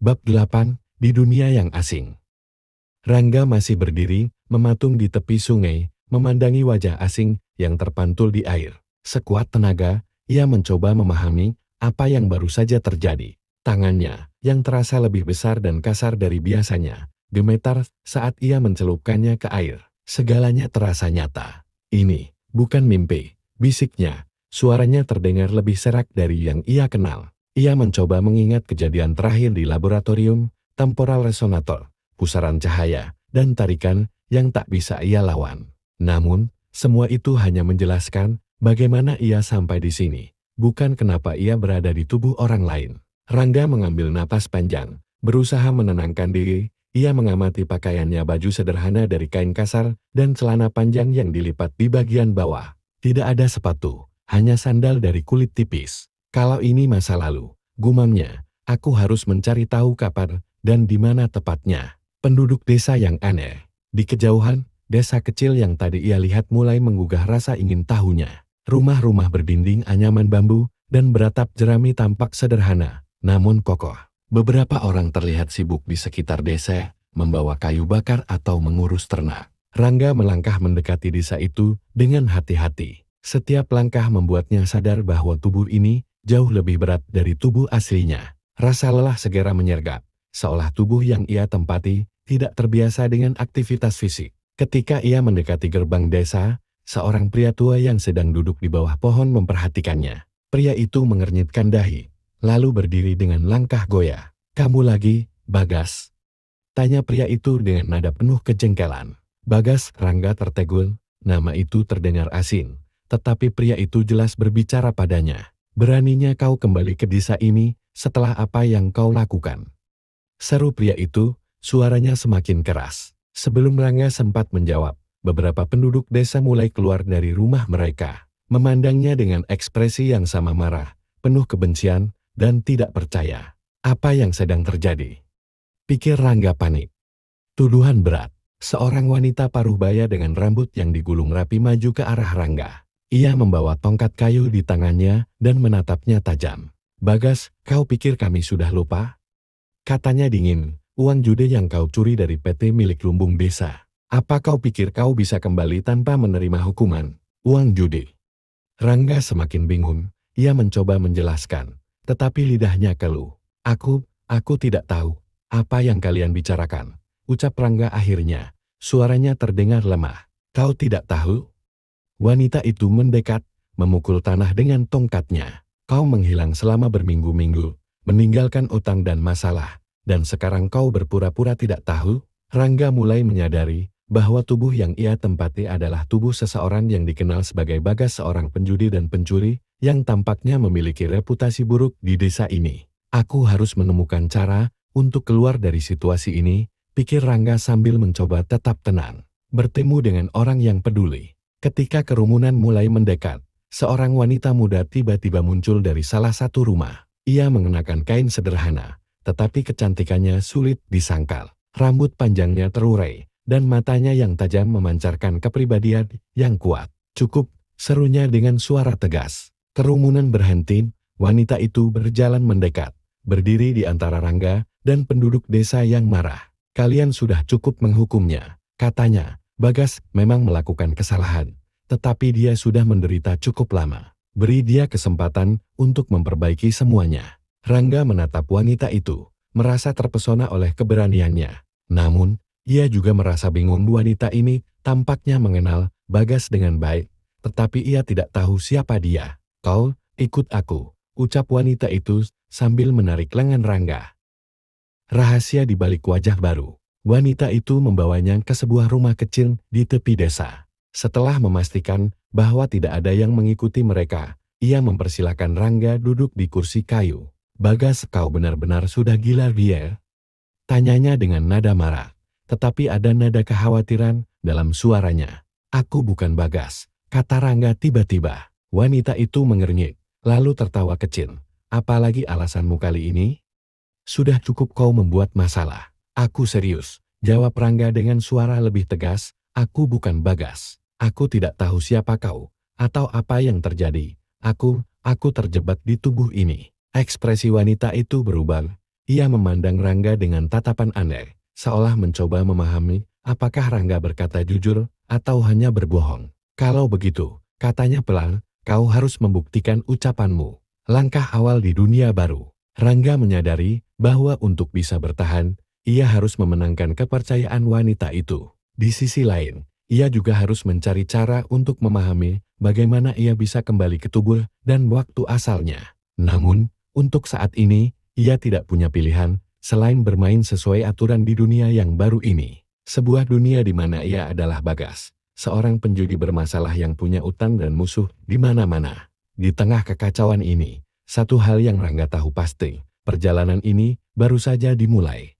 Bab 8, di dunia yang asing. Rangga masih berdiri, mematung di tepi sungai, memandangi wajah asing yang terpantul di air. Sekuat tenaga, ia mencoba memahami apa yang baru saja terjadi. Tangannya, yang terasa lebih besar dan kasar dari biasanya, gemetar saat ia mencelupkannya ke air. Segalanya terasa nyata. Ini bukan mimpi, bisiknya. Suaranya terdengar lebih serak dari yang ia kenal. Ia mencoba mengingat kejadian terakhir di laboratorium, temporal resonator, pusaran cahaya, dan tarikan yang tak bisa ia lawan. Namun, semua itu hanya menjelaskan bagaimana ia sampai di sini, bukan kenapa ia berada di tubuh orang lain. Rangga mengambil napas panjang, berusaha menenangkan diri. Ia mengamati pakaiannya, baju sederhana dari kain kasar dan celana panjang yang dilipat di bagian bawah. Tidak ada sepatu, hanya sandal dari kulit tipis. Kalau ini masa lalu, gumamnya, aku harus mencari tahu kapan dan di mana tepatnya. Penduduk desa yang aneh. Di kejauhan, desa kecil yang tadi ia lihat mulai menggugah rasa ingin tahunya. Rumah-rumah berdinding anyaman bambu dan beratap jerami tampak sederhana, namun kokoh. Beberapa orang terlihat sibuk di sekitar desa, membawa kayu bakar atau mengurus ternak. Rangga melangkah mendekati desa itu dengan hati-hati. Setiap langkah membuatnya sadar bahwa tubuh ini jauh lebih berat dari tubuh aslinya. Rasa lelah segera menyergap, seolah tubuh yang ia tempati tidak terbiasa dengan aktivitas fisik. Ketika ia mendekati gerbang desa, seorang pria tua yang sedang duduk di bawah pohon memperhatikannya. Pria itu mengernyitkan dahi, lalu berdiri dengan langkah goyah. "Kamu lagi, Bagas?" tanya pria itu dengan nada penuh kejengkelan. Bagas. Rangga tertegul, nama itu terdengar asing, tetapi pria itu jelas berbicara padanya. "Beraninya kau kembali ke desa ini setelah apa yang kau lakukan?" seru pria itu, suaranya semakin keras. Sebelum Rangga sempat menjawab, beberapa penduduk desa mulai keluar dari rumah mereka, memandangnya dengan ekspresi yang sama, marah, penuh kebencian, dan tidak percaya. Apa yang sedang terjadi? Pikir Rangga panik. Tuduhan berat. Seorang wanita paruh baya dengan rambut yang digulung rapi maju ke arah Rangga. Ia membawa tongkat kayu di tangannya dan menatapnya tajam. "Bagas, kau pikir kami sudah lupa?" katanya dingin. "Uang judi yang kau curi dari PT milik lumbung desa. Apa kau pikir kau bisa kembali tanpa menerima hukuman? Uang judi." Rangga semakin bingung. Ia mencoba menjelaskan, tetapi lidahnya keluh. Aku tidak tahu apa yang kalian bicarakan," ucap Rangga akhirnya. Suaranya terdengar lemah. "Kau tidak tahu?" Wanita itu mendekat, memukul tanah dengan tongkatnya. "Kau menghilang selama berminggu-minggu, meninggalkan utang dan masalah, dan sekarang kau berpura-pura tidak tahu?" Rangga mulai menyadari bahwa tubuh yang ia tempati adalah tubuh seseorang yang dikenal sebagai Bagas, seorang penjudi dan pencuri yang tampaknya memiliki reputasi buruk di desa ini. "Aku harus menemukan cara untuk keluar dari situasi ini," pikir Rangga sambil mencoba tetap tenang. Bertemu dengan orang yang peduli. Ketika kerumunan mulai mendekat, seorang wanita muda tiba-tiba muncul dari salah satu rumah. Ia mengenakan kain sederhana, tetapi kecantikannya sulit disangkal. Rambut panjangnya terurai, dan matanya yang tajam memancarkan kepribadian yang kuat. "Cukup," serunya dengan suara tegas. Kerumunan berhenti, wanita itu berjalan mendekat, berdiri di antara Rangga dan penduduk desa yang marah. "Kalian sudah cukup menghukumnya," katanya. "Bagas memang melakukan kesalahan, tetapi dia sudah menderita cukup lama. Beri dia kesempatan untuk memperbaiki semuanya." Rangga menatap wanita itu, merasa terpesona oleh keberaniannya. Namun, ia juga merasa bingung. Wanita ini tampaknya mengenal Bagas dengan baik, tetapi ia tidak tahu siapa dia. "Kau, ikut aku," ucap wanita itu sambil menarik lengan Rangga. Rahasia di balik wajah baru. Wanita itu membawanya ke sebuah rumah kecil di tepi desa. Setelah memastikan bahwa tidak ada yang mengikuti mereka, ia mempersilahkan Rangga duduk di kursi kayu. "Bagas, kau benar-benar sudah gila, dia?" tanyanya dengan nada marah, tetapi ada nada kekhawatiran dalam suaranya. "Aku bukan Bagas," kata Rangga tiba-tiba. Wanita itu mengernyit, lalu tertawa kecil. "Apalagi alasanmu kali ini? Sudah cukup kau membuat masalah." "Aku serius," jawab Rangga dengan suara lebih tegas. "Aku bukan Bagas. Aku tidak tahu siapa kau, atau apa yang terjadi. Aku terjebak di tubuh ini." Ekspresi wanita itu berubah. Ia memandang Rangga dengan tatapan aneh, seolah mencoba memahami apakah Rangga berkata jujur atau hanya berbohong. Kalau begitu, katanya pelan, kau harus membuktikan ucapanmu. Langkah awal di dunia baru. Rangga menyadari bahwa untuk bisa bertahan, ia harus memenangkan kepercayaan wanita itu. Di sisi lain, ia juga harus mencari cara untuk memahami bagaimana ia bisa kembali ke tubuh dan waktu asalnya. Namun, untuk saat ini, ia tidak punya pilihan selain bermain sesuai aturan di dunia yang baru ini. Sebuah dunia di mana ia adalah Bagas, seorang penjudi bermasalah yang punya utang dan musuh di mana-mana. Di tengah kekacauan ini, satu hal yang Rangga tahu pasti, perjalanan ini baru saja dimulai.